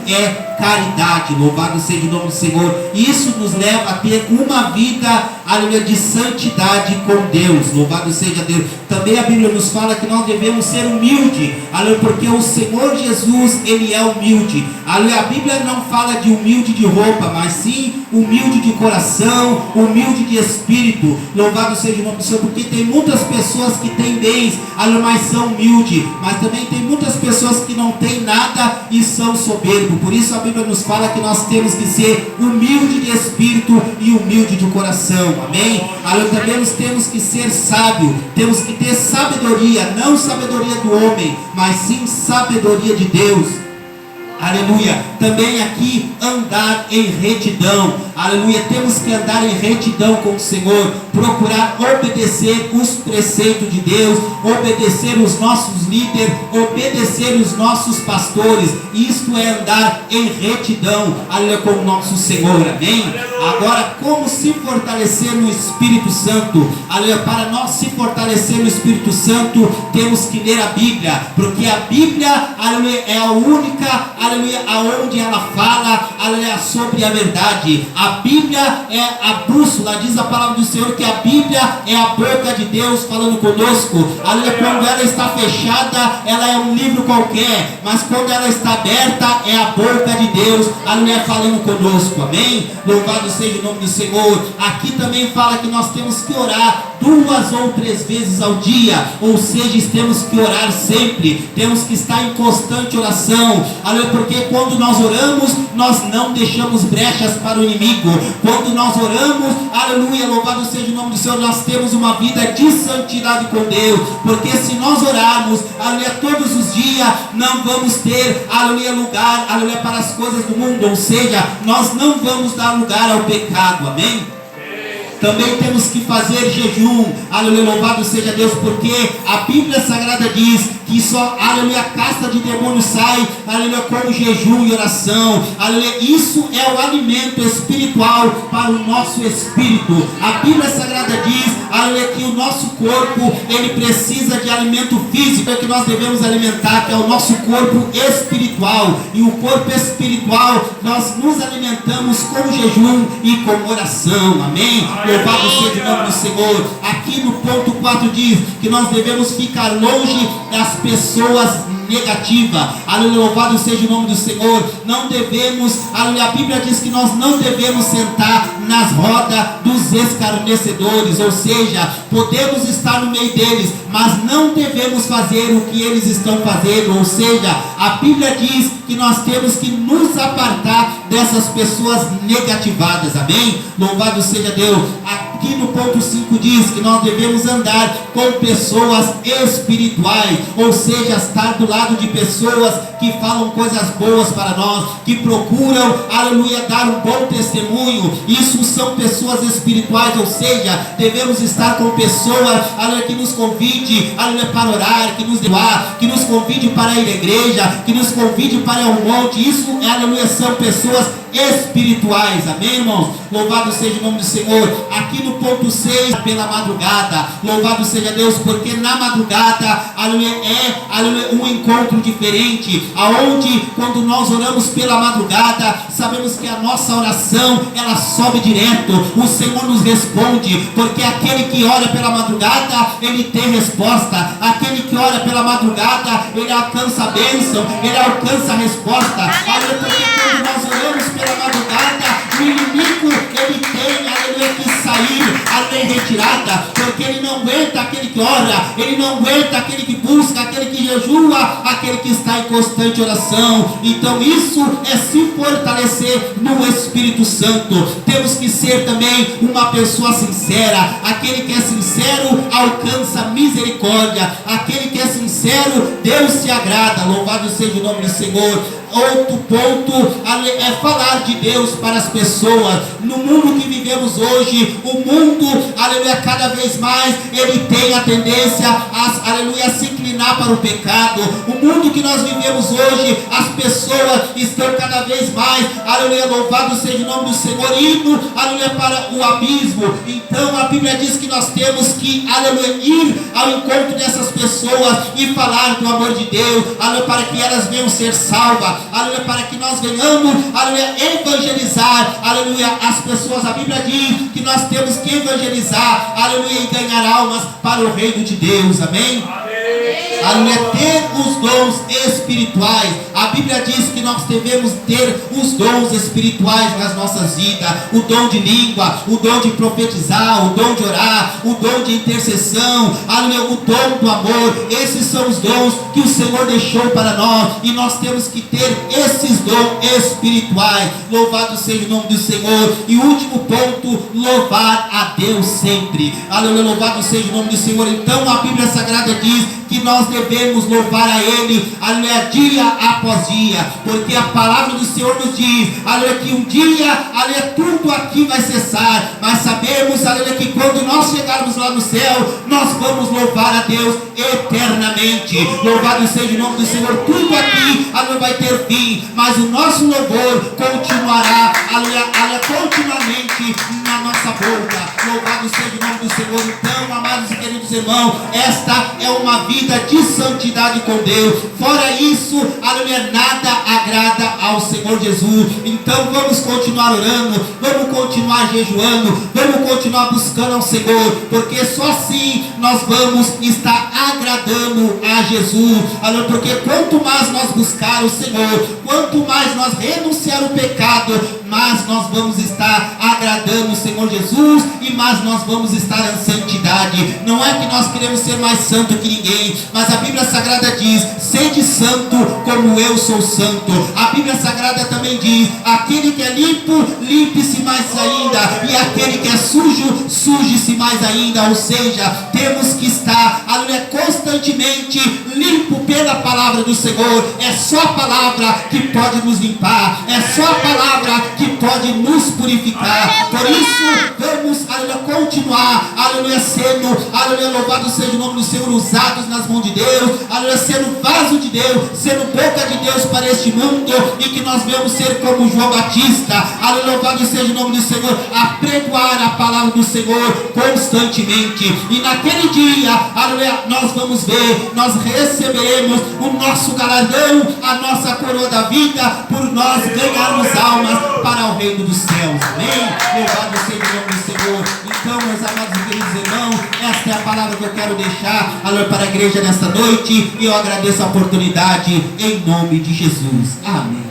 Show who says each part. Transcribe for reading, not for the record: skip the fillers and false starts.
Speaker 1: é caridade. Louvado seja o nome do Senhor. Isso nos leva a ter uma vida, aleluia, de santidade com Deus. Louvado seja Deus. Também a Bíblia nos fala que nós devemos ser humildes, aleluia, porque o Senhor Jesus, Ele é humilde. Aleluia. A Bíblia não fala de humilde de roupa, mas sim humilde de coração, humilde de espírito. Louvado seja o nome do Senhor, porque tem muitas pessoas que têm bens, aleluia, mas são humildes, mas também tem muitas pessoas que não têm nada e são soberbos. Por isso a Bíblia nos fala que nós temos que ser humilde de espírito e humilde de coração. Amém? Aleluia. Também nós temos que ser sábio, temos que ter sabedoria, não sabedoria do homem, mas sim sabedoria de Deus. Aleluia. Também aqui andar em retidão. Aleluia. Temos que andar em retidão com o Senhor, procurar obedecer os preceitos de Deus, obedecer os nossos líderes, obedecer os nossos pastores. Isto é andar em retidão, aleluia, com o nosso Senhor. Amém? Agora, como se fortalecer no Espírito Santo? Aleluia. Para nós se fortalecer no Espírito Santo, temos que ler a Bíblia, porque a Bíblia, aleluia, é a única, aleluia, aonde ela fala, aleluia, sobre a verdade. A Bíblia é a bússola. Diz a palavra do Senhor que a Bíblia é a boca de Deus falando conosco. Aleluia. Quando ela está fechada, ela é um livro qualquer, mas quando ela está aberta, é a boca de Deus, aleluia, falando conosco. Amém? Louvado seja o nome do Senhor. Aqui também fala que nós temos que orar 2 ou 3 vezes ao dia, ou seja, temos que orar sempre, temos que estar em constante oração, aleluia, porque quando nós oramos, nós não deixamos brechas para o inimigo. Quando nós oramos, aleluia, louvado seja o nome do Senhor, nós temos uma vida de santidade com Deus, porque se nós orarmos, aleluia, todos os dias, não vamos ter, aleluia, lugar, aleluia, para as coisas do mundo, ou seja, nós não vamos dar lugar ao pecado. Amém? Também temos que fazer jejum, aleluia, louvado seja Deus, porque a Bíblia Sagrada diz que só, aleluia, a casta de demônios sai, aleluia, com jejum e oração, aleluia. Isso é o alimento espiritual para o nosso espírito. A Bíblia Sagrada diz, aleluia, que o nosso corpo, ele precisa de alimento físico, que nós devemos alimentar, que é o nosso corpo espiritual, e o corpo espiritual, nós nos alimentamos com jejum e com oração. Amém? Louvado seja o nome do Senhor. Aqui no ponto 4 diz que nós devemos ficar longe das pessoas negativa, aleluia, louvado seja o nome do Senhor. Não devemos, aleluia, a Bíblia diz que nós não devemos sentar nas rodas dos escarnecedores, ou seja, podemos estar no meio deles, mas não devemos fazer o que eles estão fazendo, ou seja, a Bíblia diz que nós temos que nos apartar dessas pessoas negativadas. Amém? Louvado seja Deus. Aqui no ponto 5 diz que nós devemos andar com pessoas espirituais, ou seja, estar do lado de pessoas que falam coisas boas para nós, que procuram, aleluia, dar um bom testemunho. Isso são pessoas espirituais, ou seja, devemos estar com pessoas, aleluia, que nos convide, aleluia, para orar, que nos doar, que nos convide para ir à igreja, que nos convide para ir ao monte. Isso, aleluia, são pessoas espirituais. Amém, irmãos? Louvado seja o nome do Senhor. Aqui no ponto 6, pela madrugada, louvado seja Deus, porque na madrugada, aleluia, aleluia, um encontro diferente, aonde quando nós oramos pela madrugada, sabemos que a nossa oração, ela sobe direto, o Senhor nos responde, porque aquele que ora pela madrugada, ele tem resposta. Aquele que ora pela madrugada, ele alcança a bênção, ele alcança a resposta. Aleluia, porque quando nós oramos pela madrugada, o inimigo, ele tem, aleluia, que sair, aleluia, em retirada, porque ele não aguenta aquele que ora, ele não aguenta aquele que busca, aquele que jejua, aquele que está em constante oração. Então isso é se fortalecer no Espírito Santo. Temos que ser também uma pessoa sincera. Aquele que é sincero alcança misericórdia, aquele que é sincero, Deus se agrada. Louvado seja o nome do Senhor. Outro ponto é falar de Deus para as pessoas. No mundo que vivemos hoje, o mundo, aleluia, cada vez mais ele tem a tendência a, aleluia, se inclinar para o pecado. O mundo que nós vivemos hoje, as pessoas estão cada vez mais, aleluia, louvado seja o nome do Senhor, indo, aleluia, para o abismo. Então a Bíblia diz que nós temos que, aleluia, ir ao encontro dessas pessoas e falar do amor de Deus, aleluia, para que elas venham ser salvas, aleluia, para que nós venhamos, aleluia, evangelizar, aleluia, as pessoas. A Bíblia diz que nós temos que evangelizar, aleluia, e ganhar almas para o reino de Deus, amém? Aleluia, ter os dons espirituais. A Bíblia diz que nós devemos ter os dons espirituais nas nossas vidas. O dom de língua, o dom de profetizar, o dom de orar, o dom de intercessão, aleluia, o dom do amor. Esses são os dons que o Senhor deixou para nós, e nós temos que ter esses dons espirituais. Louvado seja o nome do Senhor. E o último ponto, louvar a Deus sempre. Aleluia, louvado seja o nome do Senhor. Então a Bíblia Sagrada diz que nós devemos louvar a Ele, aleluia, dia após dia, porque a palavra do Senhor nos diz, aleluia, que um dia, aleluia, tudo aqui vai cessar, mas sabemos, aleluia, que quando nós chegarmos lá no céu, nós vamos louvar a Deus eternamente. Louvado seja o nome do Senhor. Tudo aqui, aleluia, vai ter fim, mas o nosso louvor continuará, aleluia, aleluia, continuamente na nossa boca. Louvado seja o nome do Senhor. Então, amados e queridos irmãos, esta é uma vida de santidade com Deus. Fora isso, aleluia, nada agrada ao Senhor Jesus. Então vamos continuar orando, vamos continuar jejuando, vamos continuar buscando ao Senhor, porque só assim nós vamos estar agradando a Jesus. Aleluia, porque quanto mais nós buscar o Senhor, quanto mais nós renunciar o pecado, mais nós vamos estar agradando o Senhor Jesus, e mais nós vamos estar em santidade. Não é que nós queremos ser mais santo que ninguém, mas a Bíblia Sagrada diz: sede santo como eu sou santo. A Bíblia Sagrada também diz: aquele que é limpo, limpe-se mais ainda, e aquele que é sujo, suje-se mais ainda. Ou seja, temos que estar, aleluia, constantemente limpo pela palavra do Senhor. É só a palavra que pode nos limpar, é só a palavra que pode nos purificar. Por isso, vamos, aleluia, continuar, aleluia, sendo, aleluia, louvado seja o nome do Senhor, usados nas mãos de Deus, aleluia, sendo vaso de Deus, sendo boca de Deus para este mundo, e que nós vamos ser como João Batista, aleluia, louvado seja o nome do Senhor, apregoar a palavra do Senhor constantemente. E naquele dia, aleluia, nós vamos ver, nós receberemos o nosso galardão, a nossa coroa da vida, por nós ganharmos almas para o reino dos céus. Amém? Louvado seja o nome do Senhor. Então, meus amados e queridos irmãos, esta é a palavra que eu quero deixar, aleluia, para a igreja nesta noite, e eu agradeço a oportunidade em nome de Jesus. Amém.